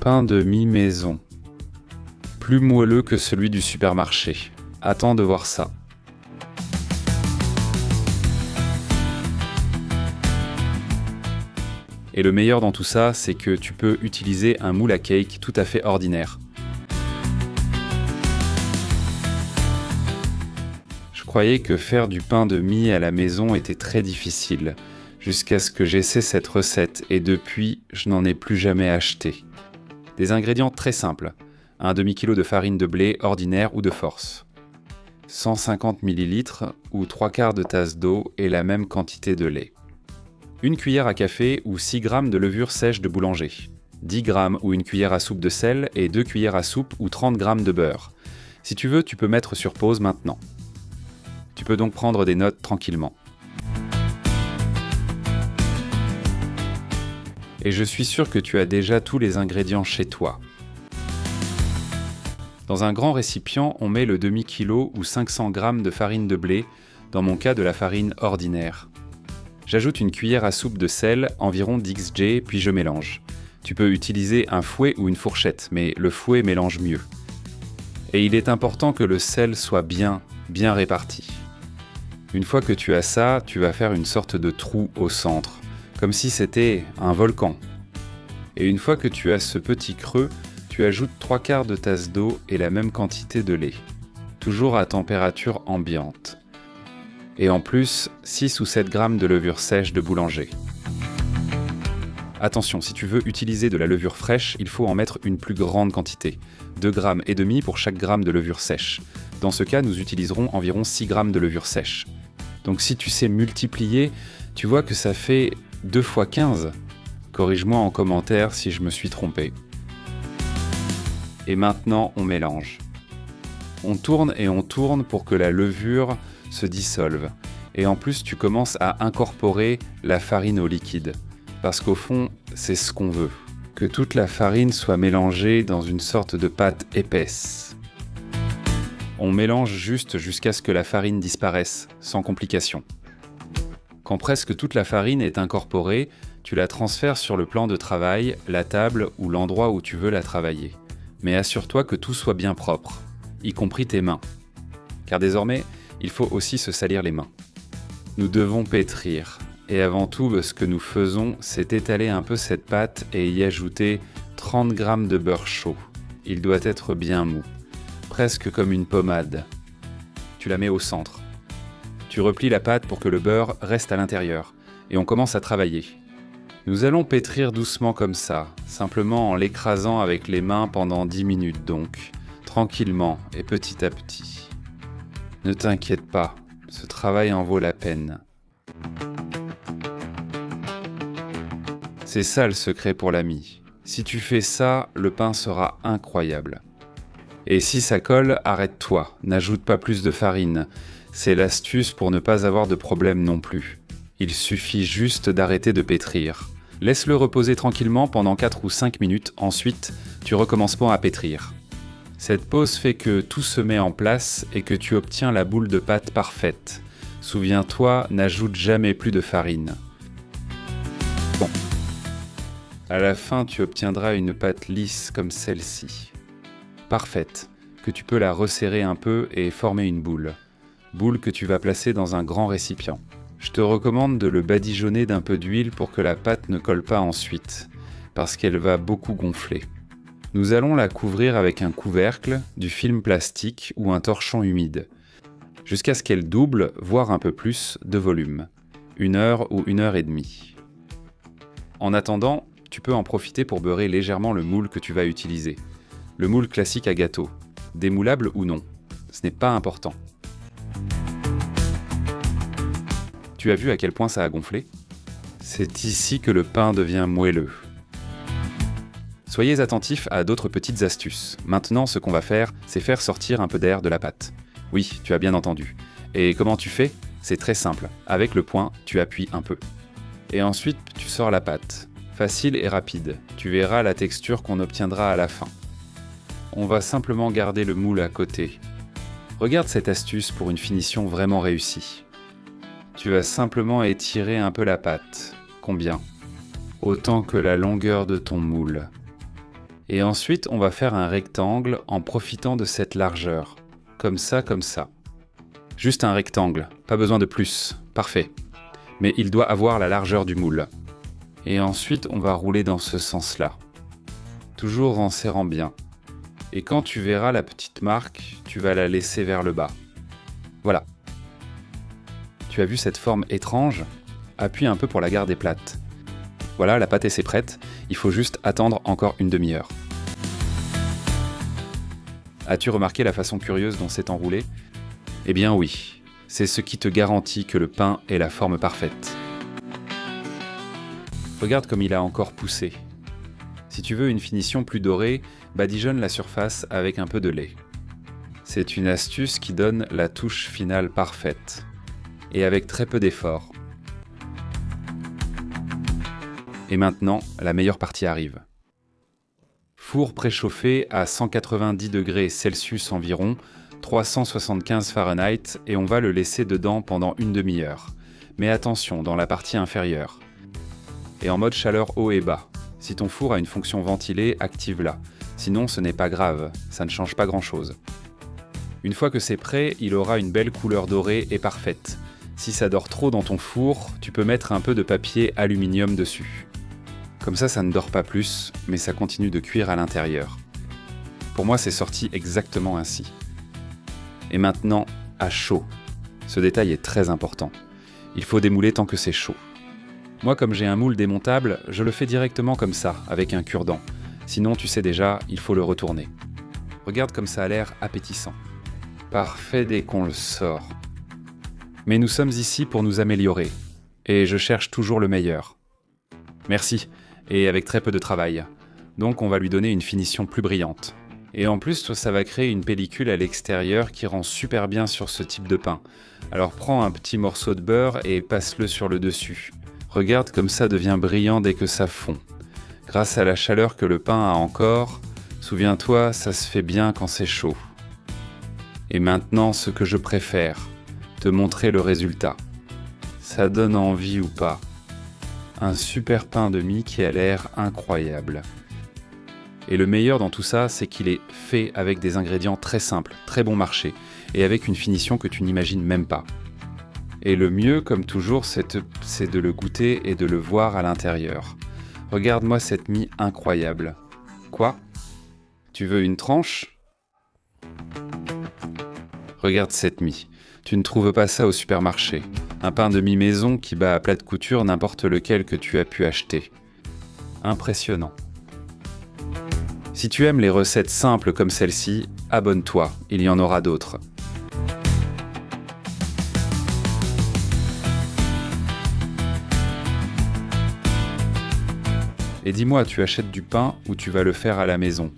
pain de mi-maison. Plus moelleux que celui du supermarché. Attends de voir ça. Et le meilleur dans tout ça, c'est que tu peux utiliser un moule à cake tout à fait ordinaire. Je croyais que faire du pain de mie à la maison était très difficile, jusqu'à ce que j'essaie cette recette et depuis, je n'en ai plus jamais acheté. Des ingrédients très simples, un demi-kilo de farine de blé ordinaire ou de force, 150 ml ou 3/4 de tasse d'eau et la même quantité de lait. Une cuillère à café ou 6 g de levure sèche de boulanger, 10 g ou une cuillère à soupe de sel et 2 cuillères à soupe ou 30 g de beurre. Si tu veux, tu peux mettre sur pause maintenant. Tu peux donc prendre des notes tranquillement. Et je suis sûr que tu as déjà tous les ingrédients chez toi. Dans un grand récipient, on met le demi-kilo ou 500 g de farine de blé, dans mon cas de la farine ordinaire. J'ajoute une cuillère à soupe de sel, environ 10 g, puis je mélange. Tu peux utiliser un fouet ou une fourchette, mais le fouet mélange mieux. Et il est important que le sel soit bien réparti. Une fois que tu as ça, tu vas faire une sorte de trou au centre, comme si c'était un volcan. Et une fois que tu as ce petit creux, tu ajoutes 3/4 de tasse d'eau et la même quantité de lait, toujours à température ambiante. Et en plus, 6 ou 7 g de levure sèche de boulanger. Attention, si tu veux utiliser de la levure fraîche, il faut en mettre une plus grande quantité, 2,5 g pour chaque gramme de levure sèche. Dans ce cas, nous utiliserons environ 6 g de levure sèche. Donc si tu sais multiplier, tu vois que ça fait 2 x 15. Corrige-moi en commentaire si je me suis trompé. Et maintenant, on mélange. On tourne et on tourne pour que la levure se dissolve. Et en plus, tu commences à incorporer la farine au liquide. Parce qu'au fond, c'est ce qu'on veut. Que toute la farine soit mélangée dans une sorte de pâte épaisse. On mélange juste jusqu'à ce que la farine disparaisse, sans complication. Quand presque toute la farine est incorporée, tu la transfères sur le plan de travail, la table ou l'endroit où tu veux la travailler. Mais assure-toi que tout soit bien propre, y compris tes mains. Car désormais, il faut aussi se salir les mains. Nous devons pétrir. Et avant tout, ce que nous faisons, c'est étaler un peu cette pâte et y ajouter 30 g de beurre chaud. Il doit être bien mou, presque comme une pommade. Tu la mets au centre. Tu replies la pâte pour que le beurre reste à l'intérieur. Et on commence à travailler. Nous allons pétrir doucement comme ça, simplement en l'écrasant avec les mains pendant 10 minutes donc, tranquillement et petit à petit. Ne t'inquiète pas, ce travail en vaut la peine. C'est ça le secret pour la mie. Si tu fais ça, le pain sera incroyable. Et si ça colle, arrête-toi, n'ajoute pas plus de farine. C'est l'astuce pour ne pas avoir de problème non plus. Il suffit juste d'arrêter de pétrir. Laisse-le reposer tranquillement pendant 4 ou 5 minutes, ensuite tu recommences pas à pétrir. Cette pause fait que tout se met en place et que tu obtiens la boule de pâte parfaite. Souviens-toi, n'ajoute jamais plus de farine. Bon. À la fin, tu obtiendras une pâte lisse comme celle-ci. Parfaite, que tu peux la resserrer un peu et former une boule. Boule que tu vas placer dans un grand récipient. Je te recommande de le badigeonner d'un peu d'huile pour que la pâte ne colle pas ensuite, parce qu'elle va beaucoup gonfler. Nous allons la couvrir avec un couvercle, du film plastique ou un torchon humide, jusqu'à ce qu'elle double, voire un peu plus, de volume. 1 heure ou 1 heure et demie. En attendant, tu peux en profiter pour beurrer légèrement le moule que tu vas utiliser. Le moule classique à gâteau, démoulable ou non, ce n'est pas important. Tu as vu à quel point ça a gonflé ? C'est ici que le pain devient moelleux. Soyez attentifs à d'autres petites astuces. Maintenant, ce qu'on va faire, c'est faire sortir un peu d'air de la pâte. Oui, tu as bien entendu. Et comment tu fais ? C'est très simple. Avec le poing, tu appuies un peu. Et ensuite, tu sors la pâte. Facile et rapide. Tu verras la texture qu'on obtiendra à la fin. On va simplement garder le moule à côté. Regarde cette astuce pour une finition vraiment réussie. Tu vas simplement étirer un peu la pâte. Combien ? Autant que la longueur de ton moule. Et ensuite, on va faire un rectangle en profitant de cette largeur. Comme ça, comme ça. Juste un rectangle, pas besoin de plus. Parfait. Mais il doit avoir la largeur du moule. Et ensuite, on va rouler dans ce sens-là. Toujours en serrant bien. Et quand tu verras la petite marque, tu vas la laisser vers le bas. Voilà. Tu as vu cette forme étrange ? Appuie un peu pour la garder plate. Voilà, la pâte est prête. Il faut juste attendre encore une demi-heure. As-tu remarqué la façon curieuse dont c'est enroulé ? Eh bien oui, c'est ce qui te garantit que le pain est la forme parfaite. Regarde comme il a encore poussé. Si tu veux une finition plus dorée, badigeonne la surface avec un peu de lait. C'est une astuce qui donne la touche finale parfaite, et avec très peu d'effort. Et maintenant, la meilleure partie arrive. Four préchauffé à 190 degrés Celsius environ, 375 Fahrenheit, et on va le laisser dedans pendant une demi-heure. Mais attention, dans la partie inférieure. Et en mode chaleur haut et bas. Si ton four a une fonction ventilée, active-la. Sinon, ce n'est pas grave, ça ne change pas grand-chose. Une fois que c'est prêt, il aura une belle couleur dorée et parfaite. Si ça dort trop dans ton four, tu peux mettre un peu de papier aluminium dessus. Comme ça ne dort pas plus, mais ça continue de cuire à l'intérieur. Pour moi, c'est sorti exactement ainsi. Et maintenant, à chaud. Ce détail est très important. Il faut démouler tant que c'est chaud. Moi, comme j'ai un moule démontable, je le fais directement comme ça, avec un cure-dent. Sinon, tu sais déjà, il faut le retourner. Regarde comme ça a l'air appétissant. Parfait dès qu'on le sort. Mais nous sommes ici pour nous améliorer. Et je cherche toujours le meilleur. Merci. Et avec très peu de travail. Donc on va lui donner une finition plus brillante. Et en plus, ça va créer une pellicule à l'extérieur qui rend super bien sur ce type de pain. Alors prends un petit morceau de beurre et passe-le sur le dessus. Regarde comme ça devient brillant dès que ça fond. Grâce à la chaleur que le pain a encore, souviens-toi, ça se fait bien quand c'est chaud. Et maintenant, ce que je préfère, te montrer le résultat. Ça donne envie ou pas ? Un super pain de mie qui a l'air incroyable. Et le meilleur dans tout ça, c'est qu'il est fait avec des ingrédients très simples, très bon marché, et avec une finition que tu n'imagines même pas. Et le mieux, comme toujours, c'est de le goûter et de le voir à l'intérieur. Regarde-moi cette mie incroyable. Quoi ? Tu veux une tranche ? Regarde cette mie. Tu ne trouves pas ça au supermarché. Un pain de mie maison qui bat à plate couture n'importe lequel que tu as pu acheter. Impressionnant. Si tu aimes les recettes simples comme celle-ci, abonne-toi, il y en aura d'autres. Et dis-moi, tu achètes du pain ou tu vas le faire à la maison ?